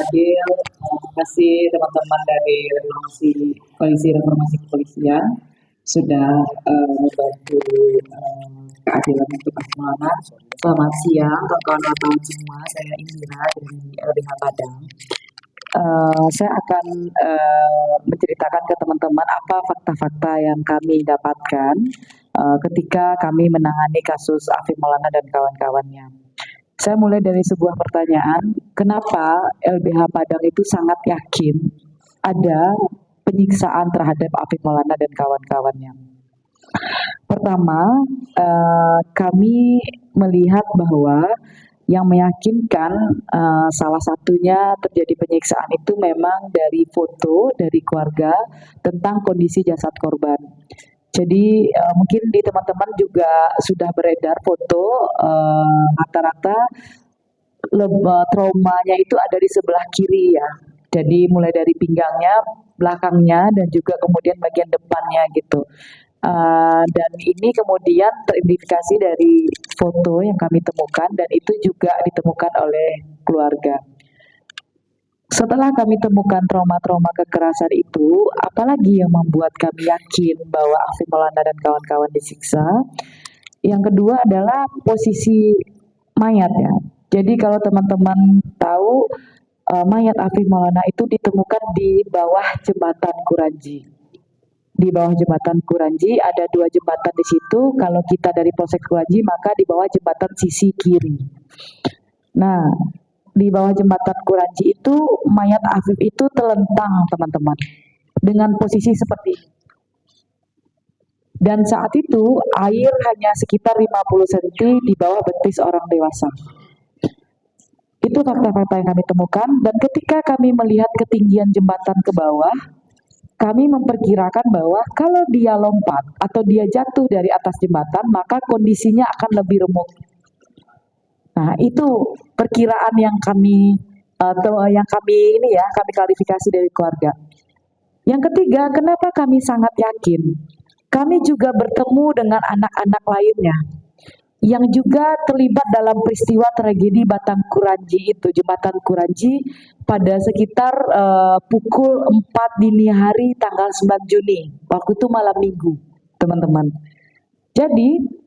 Fadil, terima kasih teman-teman dari Koalisi Reformasi Kepolisian sudah membantu keadilan untuk Asmana. Selamat siang, kawan-kawan semua. Saya Indira dari LBH Padang. Saya akan menceritakan ke teman-teman apa fakta-fakta yang kami dapatkan ketika kami menangani kasus Afif Maulana dan kawan-kawannya. Saya mulai dari sebuah pertanyaan, kenapa LBH Padang itu sangat yakin ada penyiksaan terhadap Afif Maulana dan kawan-kawannya. Pertama, kami melihat bahwa yang meyakinkan salah satunya terjadi penyiksaan itu memang dari foto dari keluarga tentang kondisi jasad korban. Jadi mungkin di teman-teman juga sudah beredar foto rata-rata traumanya itu ada di sebelah kiri ya. Jadi mulai dari pinggangnya, belakangnya, dan juga kemudian bagian depannya gitu. Dan ini kemudian teridentifikasi dari foto yang kami temukan dan itu juga ditemukan oleh keluarga. Setelah kami temukan trauma-trauma kekerasan itu, apalagi yang membuat kami yakin bahwa Afif Maulana dan kawan-kawan disiksa? Yang kedua adalah posisi mayatnya. Jadi kalau teman-teman tahu, mayat Afif Maulana itu ditemukan di bawah jembatan Kuranji. Di bawah jembatan Kuranji ada 2 jembatan di situ. Kalau kita dari Polsek Kuranji maka di bawah jembatan sisi kiri. Nah, di bawah jembatan Kuranji itu mayat Afif itu telentang teman-teman dengan posisi seperti ini. Dan saat itu air hanya sekitar 50 cm di bawah betis orang dewasa. Itu fakta-fakta yang kami temukan dan ketika kami melihat ketinggian jembatan ke bawah, kami memperkirakan bahwa kalau dia lompat atau dia jatuh dari atas jembatan maka kondisinya akan lebih remuk. Nah, itu perkiraan yang kami kami klarifikasi dari keluarga. Yang ketiga, kenapa kami sangat yakin? Kami juga bertemu dengan anak-anak lainnya yang juga terlibat dalam peristiwa tragedi Batang Kuranji itu, jembatan Kuranji pada sekitar pukul 4 dini hari tanggal 9 Juni. Waktu itu malam minggu, teman-teman. Jadi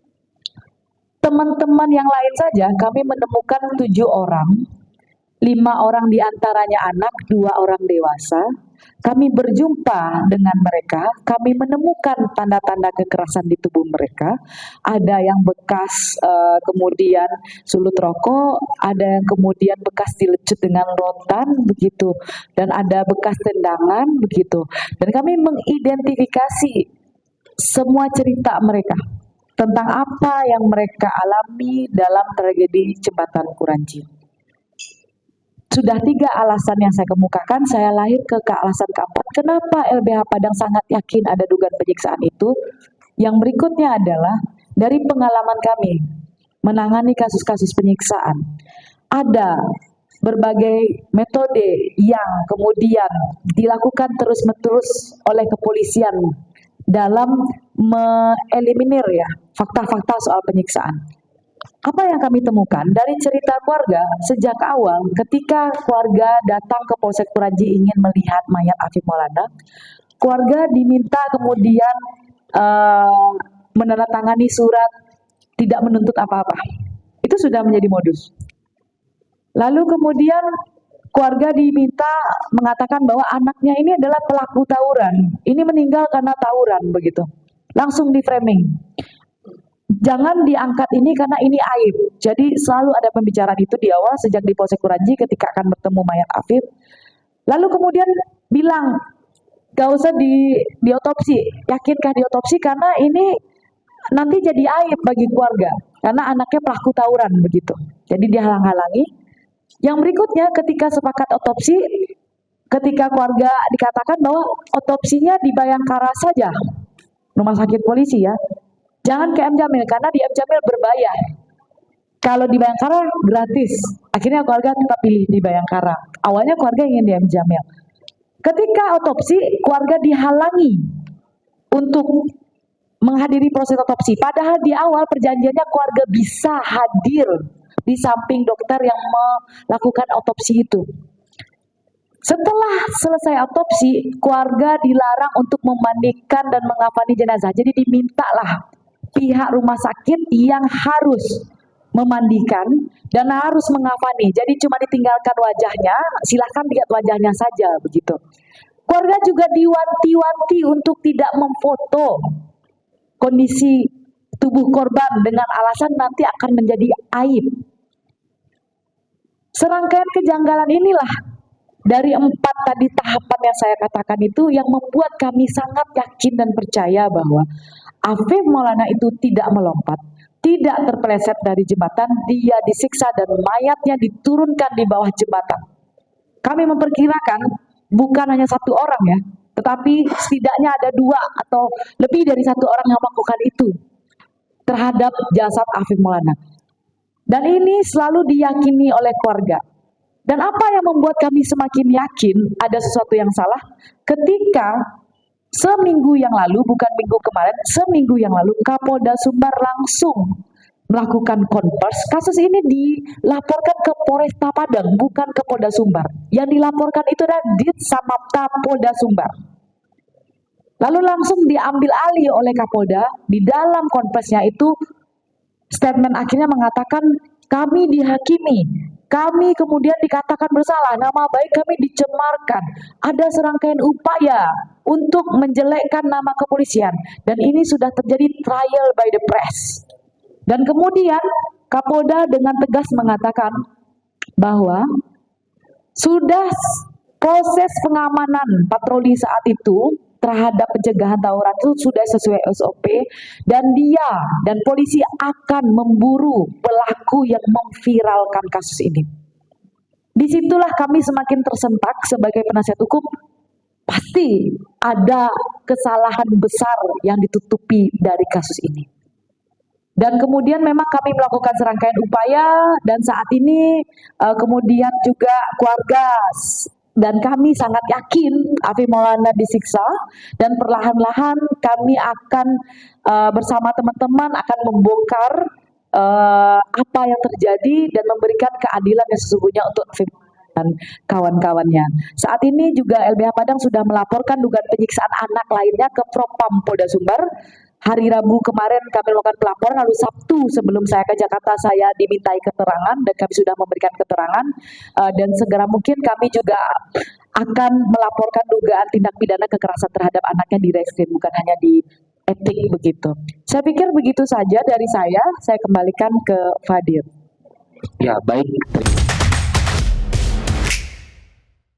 teman-teman yang lain saja kami menemukan 7 orang, 5 orang diantaranya anak, 2 orang dewasa. Kami berjumpa dengan mereka, kami menemukan tanda-tanda kekerasan di tubuh mereka. Ada yang bekas kemudian sulut rokok, ada yang kemudian bekas dilecut dengan rotan begitu, dan ada bekas tendangan begitu. Dan kami mengidentifikasi semua cerita mereka tentang apa yang mereka alami dalam tragedi jembatan Kuranji. Sudah 3 alasan yang saya kemukakan, saya lahir ke alasan keempat. Kenapa LBH Padang sangat yakin ada dugaan penyiksaan itu? Yang berikutnya adalah dari pengalaman kami menangani kasus-kasus penyiksaan. Ada berbagai metode yang kemudian dilakukan terus-menerus oleh kepolisian dalam mengeliminir ya fakta-fakta soal penyiksaan. Apa yang kami temukan dari cerita keluarga sejak awal ketika keluarga datang ke Polsek Kuranji ingin melihat mayat Afif Maulana, keluarga diminta kemudian menandatangani surat tidak menuntut apa-apa. Itu sudah menjadi modus. Lalu kemudian keluarga diminta mengatakan bahwa anaknya ini adalah pelaku tawuran. Ini meninggal karena tawuran begitu. Langsung di framing. Jangan diangkat ini karena ini aib. Jadi selalu ada pembicaraan itu di awal sejak di Polsek Kuranji ketika akan bertemu mayat Afif. Lalu kemudian bilang, gak usah diotopsi. Yakinkah diotopsi karena ini nanti jadi aib bagi keluarga. Karena anaknya pelaku tawuran begitu. Jadi dihalang-halangi. Yang berikutnya ketika sepakat otopsi, ketika keluarga dikatakan bahwa otopsinya di Bayangkara saja, rumah sakit polisi ya, jangan ke M Jamil karena di M Jamil berbayar. Kalau di Bayangkara gratis. Akhirnya keluarga tetap pilih di Bayangkara. Awalnya keluarga ingin di M Jamil. Ketika otopsi, keluarga dihalangi untuk menghadiri proses otopsi. Padahal di awal perjanjiannya keluarga bisa hadir di samping dokter yang melakukan otopsi itu. Setelah selesai otopsi, keluarga dilarang untuk memandikan dan mengafani jenazah. Jadi dimintalah pihak rumah sakit yang harus memandikan dan harus mengafani. Jadi cuma ditinggalkan wajahnya, silahkan lihat wajahnya saja begitu. Keluarga juga diwanti-wanti untuk tidak memfoto kondisi tubuh korban dengan alasan nanti akan menjadi aib. Serangkaian kejanggalan inilah dari 4 tadi tahapan yang saya katakan itu yang membuat kami sangat yakin dan percaya bahwa Afif Maulana itu tidak melompat, tidak terpeleset dari jembatan, dia disiksa dan mayatnya diturunkan di bawah jembatan. Kami memperkirakan bukan hanya 1 orang ya, tetapi setidaknya ada 2 atau lebih dari 1 orang yang melakukan itu terhadap jasad Afif Maulana. Dan ini selalu diyakini oleh keluarga. Dan apa yang membuat kami semakin yakin ada sesuatu yang salah? Ketika seminggu yang lalu, bukan minggu kemarin, seminggu yang lalu Kapolda Sumbar langsung melakukan konvers. Kasus ini dilaporkan ke Polresta Padang, bukan ke Polda Sumbar. Yang dilaporkan itu adalah Dit Samapta Polda Sumbar. Lalu langsung diambil alih oleh Kapolda. Di dalam konversnya itu statement akhirnya mengatakan kami dihakimi. Kami kemudian dikatakan bersalah, nama baik kami dicemarkan. Ada serangkaian upaya untuk menjelekkan nama kepolisian. Dan ini sudah terjadi trial by the press. Dan kemudian Kapolda dengan tegas mengatakan bahwa sudah proses pengamanan patroli saat itu terhadap pencegahan tawuran itu sudah sesuai SOP dan dia dan polisi akan memburu pelaku yang memviralkan kasus ini. Disitulah kami semakin tersentak sebagai penasihat hukum, pasti ada kesalahan besar yang ditutupi dari kasus ini. Dan kemudian memang kami melakukan serangkaian upaya dan saat ini kemudian juga keluarga dan kami sangat yakin Afif Maulana disiksa dan perlahan-lahan kami akan bersama teman-teman akan membongkar apa yang terjadi dan memberikan keadilan yang sesungguhnya untuk Afif dan kawan-kawannya. Saat ini juga LBH Padang sudah melaporkan dugaan penyiksaan anak lainnya ke Propam Polda Sumbar. Hari Rabu kemarin kami melakukan pelaporan, lalu Sabtu sebelum saya ke Jakarta saya dimintai keterangan dan kami sudah memberikan keterangan dan segera mungkin kami juga akan melaporkan dugaan tindak pidana kekerasan terhadap anaknya di reskrim, bukan hanya di etik begitu. Saya pikir begitu saja dari saya kembalikan ke Fadil. Ya, baik.